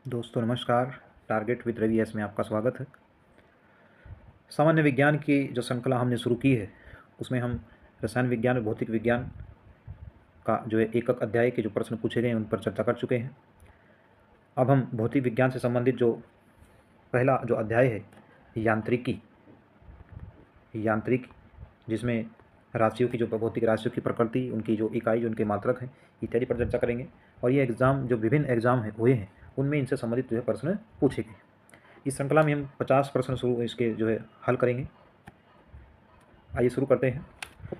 दोस्तों नमस्कार। Target with Ravi S में आपका स्वागत है। सामान्य विज्ञान की जो श्रृंखला हमने शुरू की है उसमें हम रसायन विज्ञान और भौतिक विज्ञान का जो है एक अध्याय के जो प्रश्न पूछे गए हैं उन पर चर्चा कर चुके हैं। अब हम भौतिक विज्ञान से संबंधित जो पहला जो अध्याय है यांत्रिकी यांत्रिकी जिसमें राशियों की जो भौतिक राशियों की प्रकृति, उनकी जो इकाई, जो उनके मात्रक हैं इत्यादि पर चर्चा करेंगे। और ये एग्ज़ाम जो विभिन्न एग्ज़ाम हुए हैं उनमें इनसे संबंधित जो है प्रश्न पूछे गए। इस श्रृंखला में हम 50 प्रश्न शुरू इसके जो है हल करेंगे। आइए शुरू करते हैं।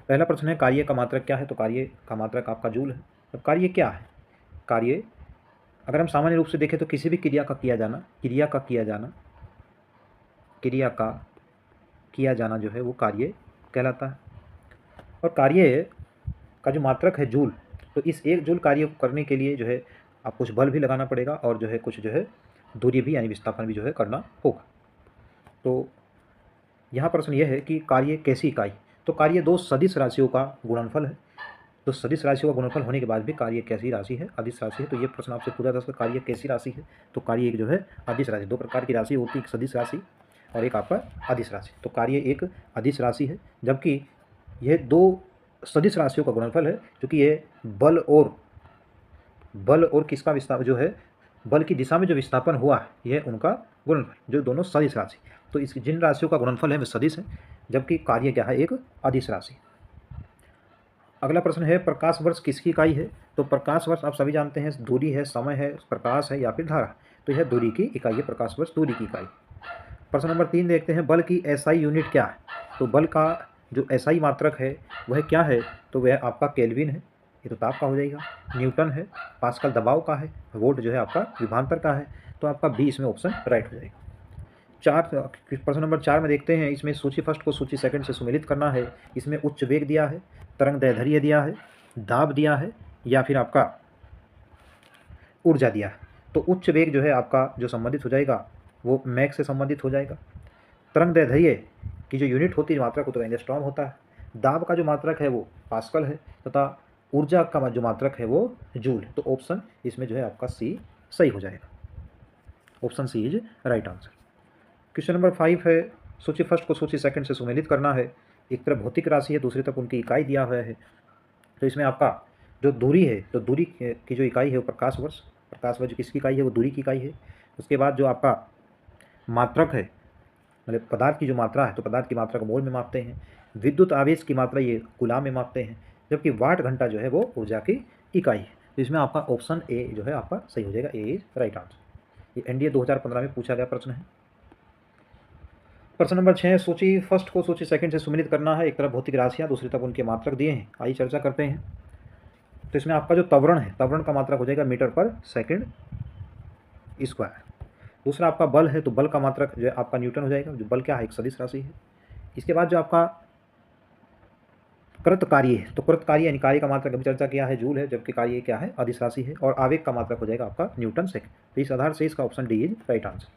पहला प्रश्न है कार्य का मात्रक क्या है? तो कार्य का मात्रक आपका जूल है। अब कार्य क्या है? कार्य अगर हम सामान्य रूप से देखें तो किसी भी क्रिया का किया जाना, क्रिया का किया जाना जो है वो कार्य कहलाता है। और कार्य का जो मात्रक है जूल, तो इस एक जूल कार्य को करने के लिए जो है आप कुछ बल भी लगाना पड़ेगा और जो है कुछ जो है दूरी भी यानी विस्थापन भी जो है करना होगा। तो यहाँ प्रश्न यह है कि कार्य कैसी इकाई? तो कार्य दो सदिश राशियों का गुणनफल है। तो सदिश राशियों का गुणनफल होने के बाद भी कार्य कैसी राशि है? अदिश राशि है। तो ये प्रश्न आपसे पूछा जा सकता है कार्य कैसी राशि है? तो कार्य एक जो है अदिश राशि। दो प्रकार की राशि होती है, एक सदिश राशि और एक आपका अदिश राशि। तो कार्य एक अदिश राशि है, जबकि यह दो सदिश राशियों का गुणनफल है, क्योंकि ये बल और किसका विस्थापन जो है, बल की दिशा में जो विस्थापन हुआ है यह उनका गुणनफल, जो दोनों सदिश राशि। तो इस जिन राशियों का गुणनफल है वे सदिश है, जबकि कार्य क्या है? एक अदिश राशि। अगला प्रश्न है प्रकाश वर्ष किसकी इकाई है? तो प्रकाश वर्ष आप सभी जानते हैं दूरी है, समय है, प्रकाश है या फिर धारा। तो यह दूरी की इकाई है, प्रकाश वर्ष दूरी की इकाई। प्रश्न नंबर 3 देखते हैं बल की एसआई यूनिट क्या है? तो बल का जो एसआई मात्रक है वह क्या है? तो वह आपका केल्विन है, ये तो ताप का हो जाएगा। न्यूटन है, पास्कल दबाव का है, वोल्ट जो है आपका विभवांतर का है। तो आपका बी इसमें ऑप्शन राइट हो जाएगा। प्रश्न नंबर 4 में देखते हैं, इसमें सूची फर्स्ट को सूची सेकंड से सुमेलित करना है। इसमें उच्च वेग दिया है, तरंग दैर्ध्य दिया है, दाब दिया है या फिर आपका ऊर्जा दिया है। तो उच्च वेग जो है आपका जो संबंधित हो जाएगा वो मैक से संबंधित हो जाएगा। तरंग दैर्ध्य की जो यूनिट होती है मात्रक वो तो एंगस्ट्रॉम होता है। दाब का जो मात्रक है वो पास्कल है तथा ऊर्जा का जो मात्रक है वो जूल। तो ऑप्शन इसमें जो है आपका सी सही हो जाएगा। Option C is right answer. Question number 5 है सूची फर्स्ट को सूची सेकंड से सुमेलित करना है। एक तरफ भौतिक राशि है, दूसरी तरफ उनकी इकाई दिया हुआ है। तो इसमें आपका जो दूरी है, तो दूरी की जो इकाई है वो प्रकाश वर्ष। प्रकाश वर्ष किसकी इकाई है? वो दूरी की इकाई है। उसके बाद जो आपका मात्रक है, मतलब पदार्थ की जो मात्रा है, तो पदार्थ की मात्रा को मोल में मापते हैं। विद्युत आवेश की मात्रा ये कूलाम में मापते हैं, जबकि वाट घंटा जो है वो ऊर्जा की इकाई है। तो इसमें आपका ऑप्शन ए जो है आपका सही हो जाएगा। ए इज राइट आंसर। ये एनडीए 2015 में पूछा गया प्रश्न है। प्रश्न नंबर 6 सूची फर्स्ट को सूची सेकंड से सुमेलित करना है। एक तरफ भौतिक राशियाँ, दूसरी तरफ उनके मात्रक दिए हैं। आइए चर्चा करते हैं। तो इसमें आपका जो त्वरण है, त्वरण का मात्रक हो जाएगा मीटर पर सेकंड स्क्वायर। दूसरा आपका बल है, तो बल का मात्रक जो है आपका न्यूटन हो जाएगा। जो बल क्या है? एक सदिश राशि है। इसके बाद जो आपका कृत कार्य है, तो कृत कार्य यानी कार्य का मात्रक अभी चर्चा किया है जूल है, जबकि कार्य क्या है? अदिश राशि है। और आवेग का मात्रक हो जाएगा आपका न्यूटन सेकंड। तो इस आधार से इसका option D is right answer.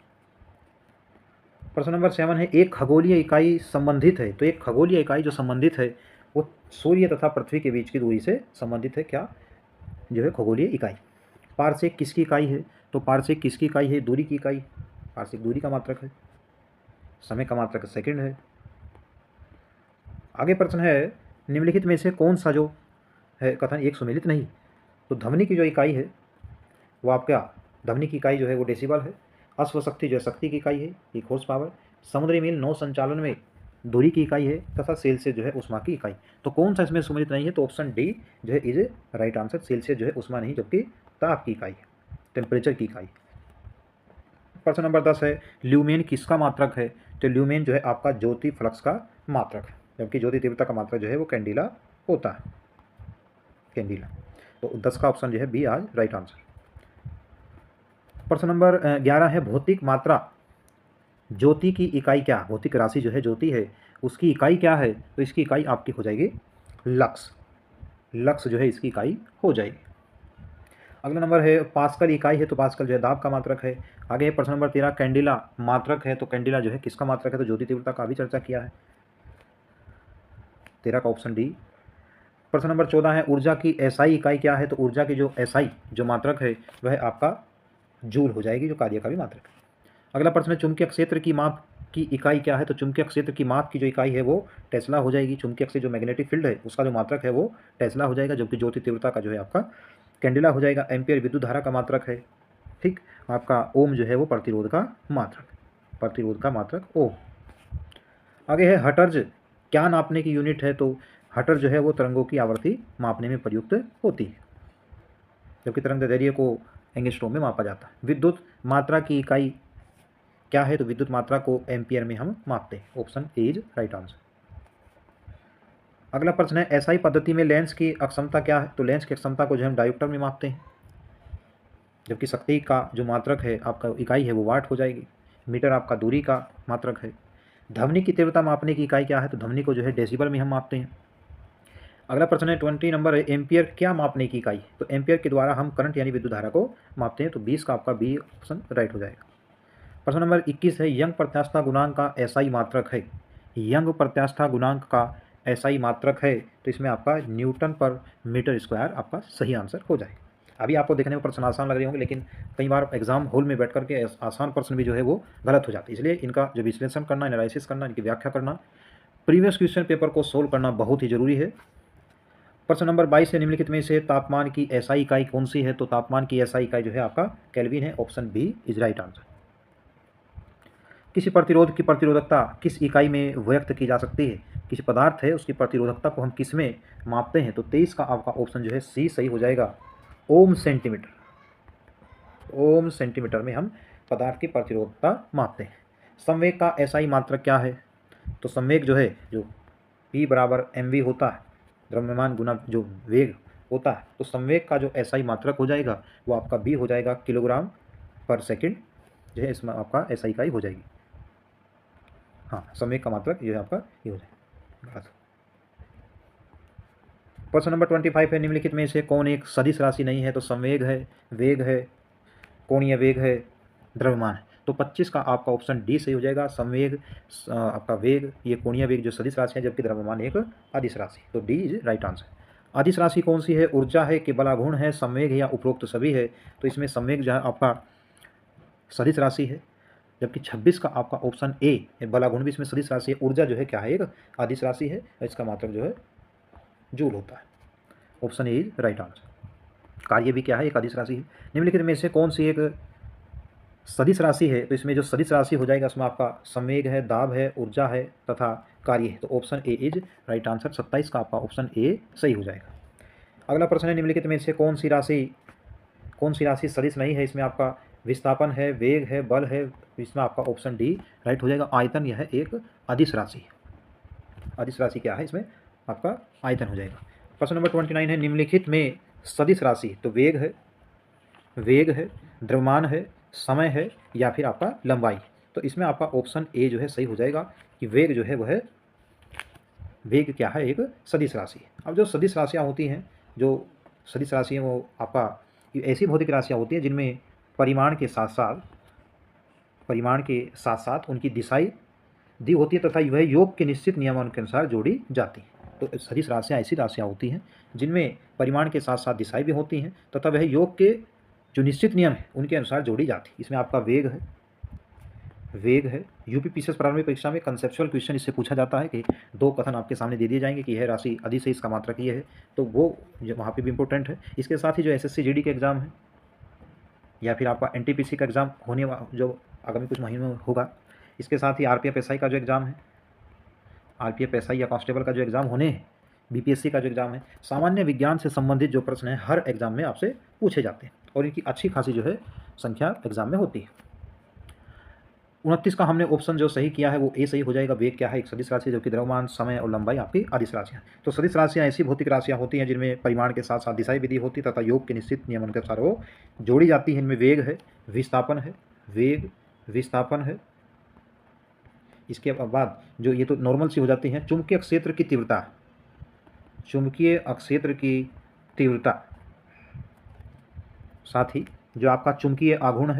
प्रश्न नंबर 7 है एक खगोलीय इकाई संबंधित है। तो एक खगोलीय इकाई जो संबंधित है वो सूर्य तथा पृथ्वी के बीच की दूरी से संबंधित है। क्या जो है खगोलीय इकाई? पारसेक किसकी इकाई है? तो पारसेक किसकी इकाई है? दूरी की इकाई। पारसेक दूरी का मात्रक है। समय का मात्रक सेकंड है। आगे प्रश्न है निम्नलिखित में से कौन सा जो है कथन एक सुमेलित नहीं? तो ध्वनि की जो इकाई है वो आपका ध्वनि की इकाई जो है वो डेसिबल है। अश्वशक्ति जो है शक्ति की इकाई है, एक हॉर्स पावर। समुद्री मील नौ संचालन में दूरी की इकाई है तथा सेल्सियस जो है उष्मा की इकाई। तो कौन सा इसमें सुमेलित नहीं है? तो ऑप्शन डी जो है इज राइट आंसर। सेल्सियस जो है उष्मा नहीं, जबकि ताप की इकाई है, टेम्परेचर की इकाई। प्रश्न नंबर 10 है ल्यूमेन किसका मात्रक है? तो ल्यूमेन जो है आपका ज्योति फ्लक्स का मात्रक है, जबकि ज्योति तीव्रता का मात्रक जो है वो कैंडिला होता है, कैंडिला। तो 10 का ऑप्शन जो है बी आज राइट आंसर। प्रश्न नंबर 11 है भौतिक मात्रा ज्योति की इकाई क्या? भौतिक राशि जो है ज्योति है उसकी इकाई क्या है? तो इसकी इकाई आपकी हो जाएगी लक्स। लक्स जो है इसकी इकाई हो जाएगी। अगला नंबर है पास्कल इकाई है, तो पास्कल जो है दाब का मात्रक है। आगे है प्रश्न नंबर 13 कैंडिला मात्रक है, तो कैंडिला जो है किसका मात्रक है? तो ज्योति तीव्रता का भी चर्चा किया है। 13 का ऑप्शन डी। प्रश्न नंबर 14 है ऊर्जा की एसआई इकाई क्या है? तो ऊर्जा की जो एसआई जो मात्रक है वह आपका जूल हो जाएगी, जो कार्य का भी मात्रक है। अगला प्रश्न है चुंबकीय क्षेत्र की माप की इकाई क्या है? तो चुंबकीय क्षेत्र की माप की जो इकाई है वो टेस्ला हो जाएगी। चुंबकीय क्षेत्र जो मैग्नेटिक फील्ड है उसका जो मात्रक है वो टेस्ला हो जाएगा, जबकि ज्योति तीव्रता का जो है आपका कैंडेला हो जाएगा। एम्पियर विद्युत धारा का मात्रक है। ठीक, आपका ओम जो है वो प्रतिरोध का मात्रक, प्रतिरोध का मात्रक ओम। आगे है हर्ट्ज क्या नापने की यूनिट है? तो हर्ट्ज जो है वो तरंगों की आवृत्ति मापने में प्रयुक्त होती है, जबकि तरंग दैर्ध्य को एंगस्ट्रॉम में मापा जाता है। विद्युत मात्रा की इकाई क्या है? तो विद्युत मात्रा को एम्पियर में हम मापते हैं। Option A is right answer. अगला प्रश्न है एसआई पद्धति में लेंस की अक्षमता क्या है? तो लेंस की अक्षमता को जो हम डायोप्टर में मापते हैं, जबकि शक्ति का जो मात्रक है आपका इकाई है वो वाट हो जाएगी। मीटर आपका दूरी का मात्रक है। ध्वनि की तीव्रता मापने की इकाई क्या है? तो ध्वनि को जो है डेसिबल में हम मापते हैं। अगला प्रश्न है 20 नंबर है एम्पियर क्या मापने की इकाई? तो एम्पियर के द्वारा हम करंट यानी विद्युत धारा को मापते हैं। तो 20 का आपका बी ऑप्शन राइट हो जाएगा। प्रश्न नंबर 21 है यंग प्रत्यास्थता गुणांक का एसआई मात्रक है। यंग प्रत्यास्थता गुणांक का एसआई मात्रक है, तो इसमें आपका न्यूटन पर मीटर स्क्वायर आपका सही आंसर हो जाएगा। अभी आपको देखने में प्रश्न आसान लग रहे होंगे, लेकिन कई बार एग्जाम हॉल में बैठ करके आसान प्रश्न भी जो है वो गलत हो जाते हैं। इसलिए इनका जो विश्लेषण करना, एनालिसिस करना, इनकी व्याख्या करना, प्रीवियस क्वेश्चन पेपर को सोल्व करना बहुत ही जरूरी है। प्रश्न नंबर 22 है निम्नलिखित में से तापमान की एसआई इकाई कौन सी है? तो तापमान की एसआई इकाई जो है आपका केल्विन है। Option B is right answer. किसी प्रतिरोध की प्रतिरोधकता किस इकाई में व्यक्त की जा सकती है? किसी पदार्थ है उसकी प्रतिरोधकता को हम किस में मापते हैं? तो 23 का आपका ऑप्शन जो है सी सही हो जाएगा। ओम सेंटीमीटर, ओम सेंटीमीटर में हम पदार्थ की प्रतिरोधकता मापते हैं। संवेग का एसआई मात्रक क्या है? तो संवेग जो है जो P बराबर mv होता है, द्रव्यमान गुना जो वेग होता है, तो संवेग का जो एसआई मात्रक हो जाएगा वो आपका B हो जाएगा, किलोग्राम पर सेकंड जो है इसमें आपका एसआई इकाई हो जाएगी। हाँ, संवेग का मात्रक जो है आपका ये हो जाएगा। प्रश्न नंबर 25 है निम्नलिखित में से कौन एक सदिश राशि नहीं है? तो संवेग है, वेग है, कोणीय वेग है, द्रव्यमान है। तो 25 का आपका ऑप्शन डी सही हो जाएगा। संवेग आपका वेग ये कोणीय वेग जो सदिश राशि है, जबकि द्रव्यमान एक अदिश राशि। तो डी इज राइट आंसर। अदिश राशि कौन सी है? ऊर्जा है कि बलागुण है, संवेग है या उपरोक्त सभी है? तो इसमें संवेग जो है आपका सदिश राशि है, जबकि 26 का आपका ऑप्शन ए बलागुण भी इसमें सदिश राशि है। ऊर्जा जो है क्या है? एक अदिश राशि है, इसका मात्रक जो है जूल होता है। Option A is right answer. कार्य भी क्या है? एक अदिश राशि है। निम्नलिखित में से कौन सी एक सदिश राशि है? तो इसमें जो सदिश राशि हो जाएगा उसमें आपका संवेग है, दाब है, ऊर्जा है तथा कार्य है। तो option A is right answer. 27 का आपका ऑप्शन ए सही हो जाएगा। अगला प्रश्न है निम्नलिखित में से कौन सी राशि सदिश नहीं है? इसमें आपका विस्थापन है, वेग है, बल है, इसमें आपका ऑप्शन डी राइट हो जाएगा। आयतन यह एक अदिश राशि है। अदिश राशि क्या है? इसमें आपका आयतन हो जाएगा। प्रश्न नंबर 29 है निम्नलिखित में सदिश राशि, तो वेग है, द्रव्यमान है, समय है या फिर आपका लंबाई। तो इसमें आपका ऑप्शन ए जो है सही हो जाएगा कि वेग जो है वह वेग क्या है? एक सदिश राशि है। अब जो सदिश राशियाँ होती हैं, जो सदिश राशि हैं वो आपका ऐसी भौतिक राशियाँ होती हैं जिनमें परिमाण के साथ उनकी दिशाएं दी होती है तथा वह योग के निश्चित नियमों के अनुसार जोड़ी जाती हैं। तो सदिश राशियाँ ऐसी राशियाँ होती हैं जिनमें परिमाण के साथ साथ दिशाएं भी होती हैं तथा वह योग के जो निश्चित नियम है उनके अनुसार जोड़ी जाती है। इसमें आपका वेग है। यूपीपीसीएस प्रारंभिक परीक्षा में कंसेप्चुअल क्वेश्चन इससे पूछा जाता है कि दो कथन आपके सामने दे दिए जाएंगे कि यह राशि अदिश है, इसका मात्रक ये है, तो वो वहाँ पे भी इंपॉर्टेंट है। इसके साथ ही जो एसएससी जीडी के एग्जाम है या फिर आपका एनटीपीसी का एग्जाम होने जो आगामी कुछ महीनों में होगा, इसके साथ ही आरपीएफ एसआई का जो एग्ज़ाम है, आरपीएफ एसआई या कांस्टेबल का जो एग्ज़ाम होने हैं, बीपीएससी का जो एग्ज़ाम है, सामान्य विज्ञान से संबंधित जो प्रश्न हैं हर एग्ज़ाम में आपसे पूछे जाते हैं और इनकी अच्छी खासी जो है संख्या एग्ज़ाम में होती है। 29 का हमने ऑप्शन जो सही किया है वो ए सही हो जाएगा। वेग क्या है? एक सदिश राशि, जबकि द्रव्यमान, समय और लंबाई आपकी अदिश राशियाँ। तो सदिश राशियाँ ऐसी भौतिक राशियाँ होती हैं जिनमें परिमाण के साथ साथ दिशाएं विधि होती है तथा योग के निश्चित नियमों के अनुसार वो जोड़ी जाती है। इनमें वेग है, विस्थापन है। इसके बाद जो ये तो नॉर्मल सी हो जाती हैं। चुंबकीय क्षेत्र की तीव्रता, साथ ही जो आपका चुंबकीय आघूर्ण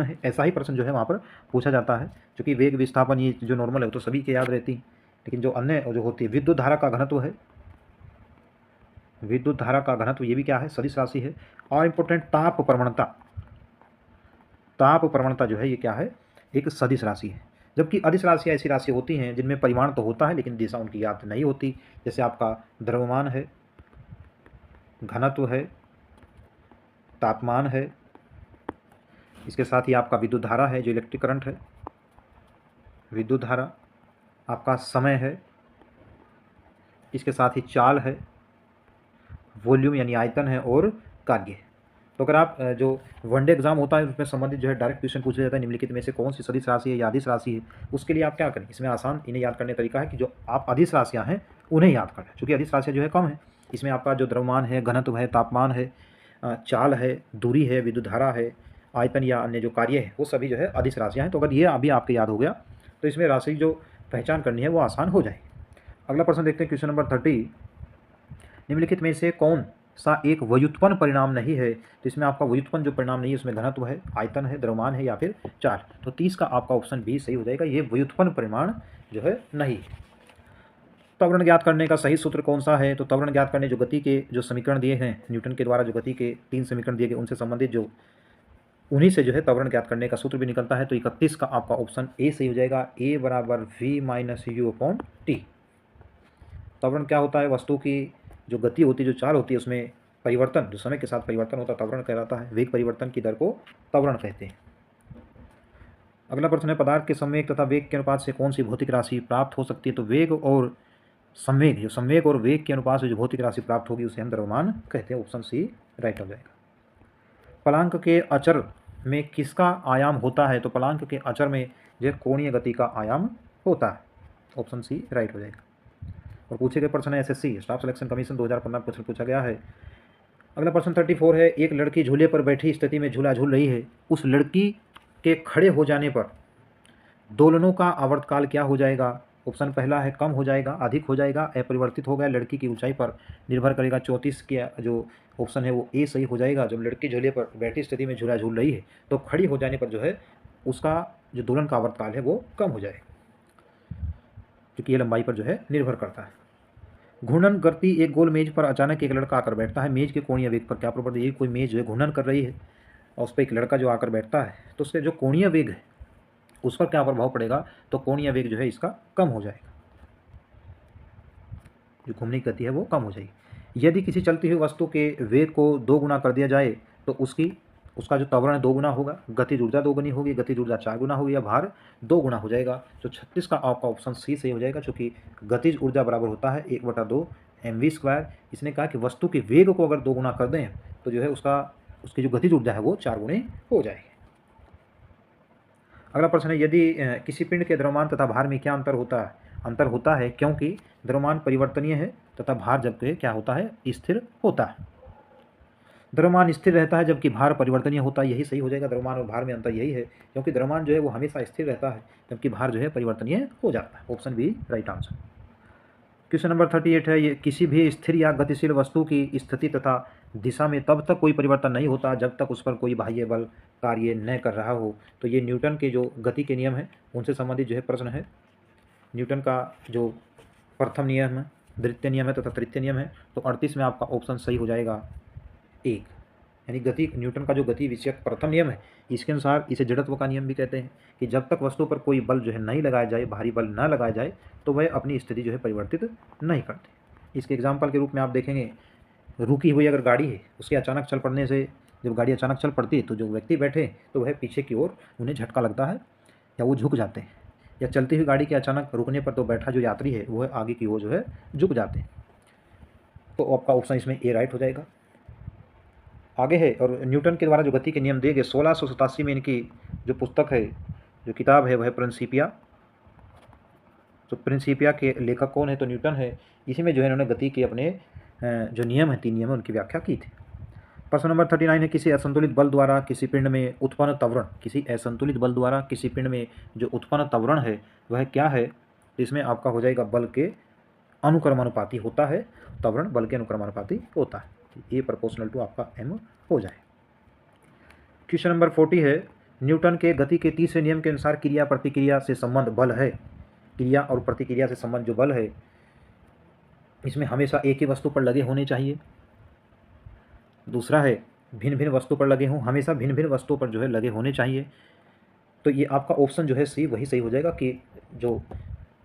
है, ऐसा ही प्रश्न जो है वहाँ पर पूछा जाता है। क्योंकि वेग, विस्थापन ये जो नॉर्मल है तो सभी के याद रहती, लेकिन जो अन्य जो होती है, विद्युत धारा का घनत्व है, विद्युत धारा का घनत्व ये भी क्या है, सदिश राशि है। और इम्पोर्टेंट ताप प्रवणता, ताप प्रवणता जो है ये क्या है, एक सदिश राशि है। जबकि अदिश राशियाँ ऐसी राशि होती हैं जिनमें परिमाण तो होता है लेकिन दिशा उनकी याद नहीं होती। जैसे आपका द्रव्यमान है, घनत्व है, तापमान है, इसके साथ ही आपका विद्युत धारा है जो इलेक्ट्रिक करंट है, विद्युत धारा, आपका समय है, इसके साथ ही चाल है, वॉल्यूम यानी आयतन है, और कार्य है। तो अगर आप जो वनडे एग्जाम होता है उसमें संबंधित जो है डायरेक्ट क्वेश्चन पूछा जाता है निम्नलिखित में से कौन सी सदिश राशि है या अदिश राशि है, उसके लिए आप क्या करें, इसमें आसान इन्हें याद करने का तरीका है कि जो आप अदिश राशियाँ हैं उन्हें याद करें, क्योंकि अदिश राशियाँ जो है कम है। इसमें आपका जो द्रव्यमान है, घनत्व है, तापमान है, चाल है, दूरी है, विद्युत धारा है, आयतन या अन्य जो कार्य है वो सभी जो है अदिश राशियाँ हैं। तो अगर ये अभी आपके याद हो गया तो इसमें राशि जो पहचान करनी है वो आसान हो जाएगी। अगला प्रश्न देखते हैं, क्वेश्चन नंबर 30, निम्नलिखित में से कौन सा एक व्युत्पन्न परिणाम नहीं है। तो इसमें आपका व्युत्पन्न जो परिणाम नहीं है उसमें घनत्व है, आयतन है, द्रव्यमान है या फिर चाल। तो 30 का आपका ऑप्शन बी सही हो जाएगा, ये व्युत्पन्न परिमाण जो है नहीं है। त्वरण ज्ञात करने का सही सूत्र कौन सा है। तो त्वरण ज्ञात करने जो गति के जो समीकरण दिए हैं न्यूटन के द्वारा, जो गति के 3 समीकरण दिए गए उनसे संबंधित जो उन्हीं से जो है त्वरण ज्ञात करने का सूत्र भी निकलता है। तो 31 का आपका ऑप्शन ए सही हो जाएगा, ए बराबर v minus you upon T. त्वरण क्या होता है, वस्तु की जो गति होती है, जो चाल होती है, उसमें परिवर्तन, जो समय के साथ परिवर्तन होता है त्वरण कहलाता है। वेग परिवर्तन की दर को त्वरण कहते हैं। अगला प्रश्न है, पदार्थ के संवेग तथा वेग के अनुपात से कौन सी भौतिक राशि प्राप्त हो सकती है। तो वेग और संवेग, जो संवेग और वेग के अनुपात से जो भौतिक राशि प्राप्त होगी उसे हम द्रव्यमान कहते हैं। ऑप्शन सी राइट हो जाएगा। पलांक के अचर में किसका आयाम होता है। तो पलांक के अचर में जो कोणीय गति का आयाम होता है। ऑप्शन सी राइट हो जाएगा। और पूछे गए प्रश्न है एसएससी स्टाफ सिलेक्शन कमीशन 2015 प्रश्न पूछा गया है। अगला प्रश्न 34 है, एक लड़की झूले पर बैठी स्थिति में झूला झूल रही है, उस लड़की के खड़े हो जाने पर दोलनों का आवर्तकाल क्या हो जाएगा। ऑप्शन पहला है कम हो जाएगा, अधिक हो जाएगा, अपरिवर्तित हो गया, लड़की की ऊंचाई पर निर्भर करेगा। 34 के जो ऑप्शन है वो ए सही हो जाएगा। जब लड़की झूले पर बैठी स्थिति में झूला झूल रही है तो खड़ी हो जाने पर जो है उसका जो दोलन का आवर्तकाल है वो कम हो जाएगा, क्योंकि ये लंबाई पर जो है निर्भर करता है। घूर्णन करती एक गोल मेज पर अचानक एक लड़का आकर बैठता है, मेज के कोणीय वेग पर क्या प्रभाव पड़ता है। ये कोई मेज जो है घूर्णन कर रही है और उस पर एक लड़का जो आकर बैठता है तो उसके जो कोणीय वेग है उस पर क्या प्रभाव पड़ेगा। तो कोणीय वेग जो है इसका कम हो जाएगा, जो घूमने की गति है वो कम हो जाएगी। यदि किसी चलती हुई वस्तु के वेग को 2 गुना कर दिया जाए तो उसका जो त्वरण 2 गुना होगा, गतिज ऊर्जा 2 गुनी होगी, गतिज ऊर्जा 4 गुना होगी या भार 2 गुना हो जाएगा। तो 36 का आपका ऑप्शन सी सही हो जाएगा, क्योंकि गतिज ऊर्जा बराबर होता है 1/2 mv²। इसने कहा कि वस्तु के वेग को अगर 2 गुना कर दें तो जो है उसकी जो गतिज ऊर्जा है वो 4 गुनी हो जाएगी। अगला प्रश्न है, यदि किसी पिंड के द्रव्यमान तथा भार में क्या अंतर होता है। अंतर होता है क्योंकि द्रव्यमान परिवर्तनीय है तथा भार जबकि क्या होता है, स्थिर होता है। द्रव्यमान स्थिर रहता है जबकि भार परिवर्तनीय होता है, यही सही हो जाएगा। द्रव्यमान और भार में अंतर यही है, क्योंकि द्रव्यमान जो है वो हमेशा स्थिर रहता है जबकि भार जो है परिवर्तनीय हो जाता है। Option B right answer. Question number 38 है, ये किसी भी स्थिर या गतिशील वस्तु की स्थिति तथा दिशा में तब तक कोई परिवर्तन नहीं होता जब तक उस पर कोई बाह्य बल कार्य न कर रहा हो। तो ये न्यूटन के जो गति के नियम हैं उनसे संबंधित जो है प्रश्न है। न्यूटन का जो प्रथम नियम है, द्वितीय नियम है तथा तृतीय नियम है। तो 38 में आपका ऑप्शन सही हो जाएगा 1, यानी गति, न्यूटन का जो गति विषयक प्रथम नियम है इसके अनुसार इसे जड़त्व का नियम भी कहते हैं कि जब तक वस्तु पर कोई बल जो है नहीं लगाया जाए, भारी बल न लगाया जाए, तो वह अपनी स्थिति जो है परिवर्तित नहीं करते। इसके एग्जाम्पल के रूप में आप देखेंगे, रुकी हुई अगर गाड़ी है उसके अचानक चल पड़ने से, जब गाड़ी अचानक चल पड़ती है तो जो व्यक्ति बैठे तो वह पीछे की ओर उन्हें झटका लगता है या वो झुक जाते हैं, या चलती हुई गाड़ी के अचानक रुकने पर तो बैठा जो यात्री है वह आगे की ओर जो है झुक जाते हैं। तो आपका ऑप्शन इसमें ए राइट हो जाएगा। आगे है, और न्यूटन के द्वारा जो गति के नियम दिए गए 1687 में इनकी जो पुस्तक है, जो किताब है वह प्रिंसिपिया। तो प्रिंसिपिया के लेखक कौन है, तो न्यूटन है। इसी में जो है इन्होंने गति के अपने जो नियम है, 3 नियम है, उनकी व्याख्या की थी। प्रश्न नंबर 39 है, किसी असंतुलित बल द्वारा किसी पिंड में उत्पन्न त्वरण, किसी असंतुलित बल द्वारा किसी पिंड में जो उत्पन्न त्वरण है वह क्या है। तो इसमें आपका हो जाएगा बल के अनुक्रमानुपाती होता है, त्वरण बल के अनुक्रमानुपाती होता है। ए प्रोपोर्शनल टू आपका एम हो जाए। क्वेश्चन नंबर 40 है, न्यूटन के गति के तीसरे नियम के अनुसार क्रिया प्रतिक्रिया से संबंध बल है। क्रिया और प्रतिक्रिया से संबंध जो बल है इसमें हमेशा एक ही वस्तु पर लगे होने चाहिए। दूसरा है भिन्न भिन्न वस्तु पर लगे हों, हमेशा भिन्न भिन्न वस्तुओं पर जो है लगे होने चाहिए। तो ये आपका ऑप्शन जो है सी वही सही हो जाएगा कि जो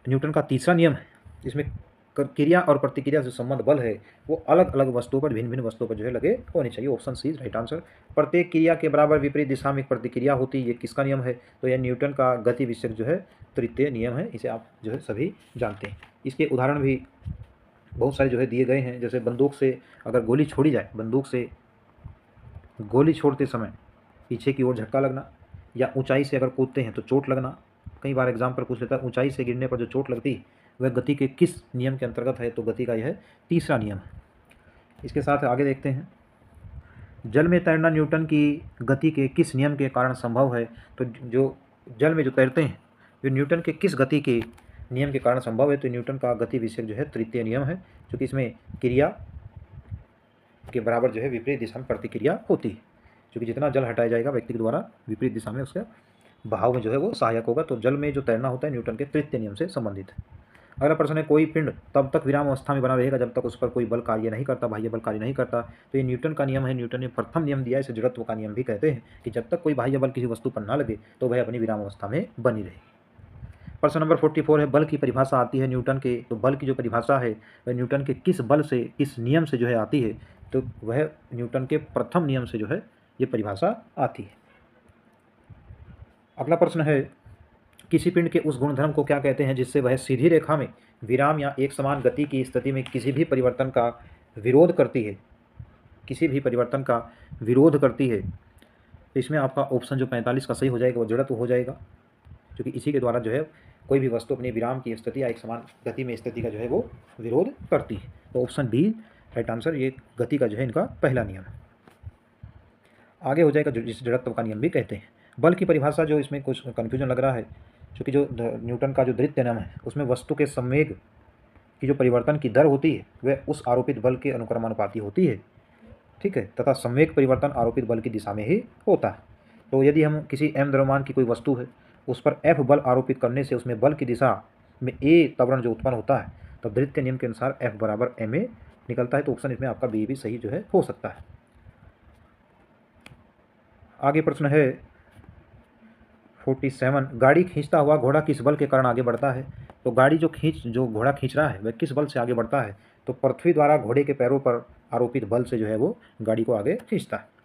न्यूटन का तीसरा नियम है, इसमें क्रिया और प्रतिक्रिया से संबंध बल है वो अलग अलग वस्तुओं पर, भिन्न भिन्न वस्तुओं पर जो है लगे होने चाहिए। Option C is right answer. प्रत्येक क्रिया के बराबर विपरीत दिशा में एक प्रतिक्रिया होती है, ये किसका नियम है? तो यह न्यूटन का गति विषयक जो है तृतीय नियम है, इसे आप जो है सभी जानते हैं। इसके उदाहरण भी बहुत सारे जो है दिए गए हैं, जैसे बंदूक से अगर गोली छोड़ी जाए, बंदूक से गोली छोड़ते समय पीछे की ओर झटका लगना, या ऊंचाई से अगर कूदते हैं तो चोट लगना। कई बार एग्जाम पर पूछ लेता है ऊंचाई से गिरने पर जो चोट लगती है वह गति के किस नियम के अंतर्गत है? तो गति का यह है तीसरा नियम है। इसके साथ आगे देखते हैं, जल में तैरना न्यूटन की गति के किस नियम के कारण संभव है? तो जो जल में जो तैरते हैं जो न्यूटन के किस गति के नियम के कारण संभव है? तो न्यूटन का गति विषयक जो है तृतीय नियम है, क्योंकि इसमें क्रिया के बराबर जो है विपरीत दिशा में प्रतिक्रिया होती है, क्योंकि जितना जल हटाया जाएगा व्यक्ति के द्वारा विपरीत दिशा में उसका बहाव में जो है वो सहायक होगा। तो जल में जो तैरना होता है न्यूटन के तृतीय नियम से संबंधित है। अगला प्रश्न है, कोई पिंड तब तक विराम अवस्था में बना रहेगा जब तक उस पर कोई बल कार्य नहीं करता, बाह्य बल कार्य नहीं करता। तो ये न्यूटन का नियम है, न्यूटन ने प्रथम नियम दिया है, इसे जड़त्व का नियम भी कहते हैं कि जब तक कोई बाह्य बल किसी वस्तु पर ना लगे तो वह अपनी विराम अवस्था में बनी रहे। प्रश्न नंबर 44 है, बल की परिभाषा आती है न्यूटन के, तो बल की जो परिभाषा है वह न्यूटन के किस बल से, किस नियम से जो है आती है? तो वह न्यूटन के प्रथम नियम से जो है ये परिभाषा आती है। अगला प्रश्न है, किसी पिंड के उस गुणधर्म को क्या कहते हैं जिससे वह सीधी रेखा में विराम या एक समान गति की स्थिति में किसी भी परिवर्तन का विरोध करती है? किसी भी परिवर्तन का विरोध करती है। तो इसमें आपका ऑप्शन जो 45 का सही हो जाएगा वो जड़त्व हो जाएगा, क्योंकि इसी के द्वारा जो है कोई भी वस्तु अपनी विराम की स्थिति या एक समान गति में स्थिति का जो है वो विरोध करती है। तो ऑप्शन बी राइट आंसर, ये गति का जो है इनका पहला नियम है। आगे हो जाएगा जिस जड़त्व का नियम भी कहते हैं। बल की परिभाषा जो इसमें कुछ कन्फ्यूजन लग रहा है, क्योंकि जो न्यूटन का जो द्वितीय नियम है उसमें वस्तु के संवेग की जो परिवर्तन की दर होती है वह उस आरोपित बल के अनुक्रमानुपाती होती है, ठीक है, तथा संवेग परिवर्तन आरोपित बल की दिशा में ही होता है। तो यदि हम किसी m द्रव्यमान की कोई वस्तु है उस पर F बल आरोपित करने से उसमें बल की दिशा में A त्वरण जो उत्पन्न होता है, तब द्वितीय नियम के अनुसार F बराबर ma निकलता है। तो ऑप्शन इसमें आपका बी भी सही जो है हो सकता है। आगे प्रश्न है 47, गाड़ी खींचता हुआ घोड़ा किस बल के कारण आगे बढ़ता है? तो गाड़ी जो घोड़ा खींच रहा है वह किस बल से आगे बढ़ता है? तो पृथ्वी द्वारा घोड़े के पैरों पर आरोपित बल से जो है वो गाड़ी को आगे खींचता है।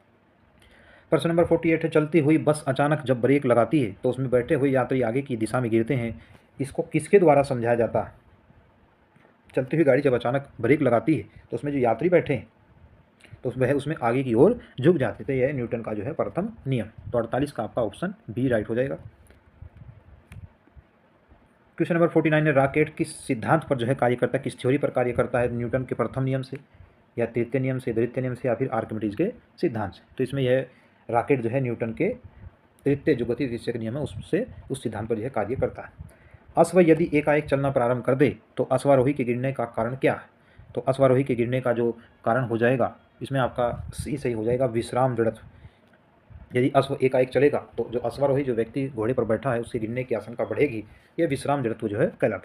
प्रश्न नंबर 48 है, चलती हुई बस अचानक जब ब्रेक लगाती है तो उसमें बैठे हुए यात्री आगे की दिशा में गिरते हैं, इसको किसके द्वारा समझाया जाता है? चलती हुई गाड़ी जब अचानक ब्रेक लगाती है तो उसमें जो यात्री बैठे हैं तो वह उसमें आगे की ओर झुक जाते थे, यह न्यूटन का जो है प्रथम नियम। तो 48 का आपका ऑप्शन बी राइट हो जाएगा। क्वेश्चन नंबर 49 है, रॉकेट किस सिद्धांत पर जो है कार्य करता है, किस थ्योरी पर कार्य करता है? न्यूटन के प्रथम नियम से, या तृतीय नियम से, द्वितीय नियम से, या फिर आर्किमिडीज के सिद्धांत से? तो इसमें यह रॉकेट जो है न्यूटन के तृतीय जो गति विषयक नियम है उससे उस सिद्धांत पर यह कार्य करता है। अश्व यदि एकाएक चलना प्रारंभ कर दे तो अश्वारोही के गिरने का कारण क्या है? तो अश्वारोही के गिरने का जो कारण हो जाएगा इसमें आपका सी सही हो जाएगा, विश्राम जड़त्व। यदि अश्व एकाएक चलेगा तो जो अश्वारोही जो व्यक्ति घोड़े पर बैठा है उसके गिरने की आशंका बढ़ेगी, यह विश्राम जड़त्व जो है कहलाता है।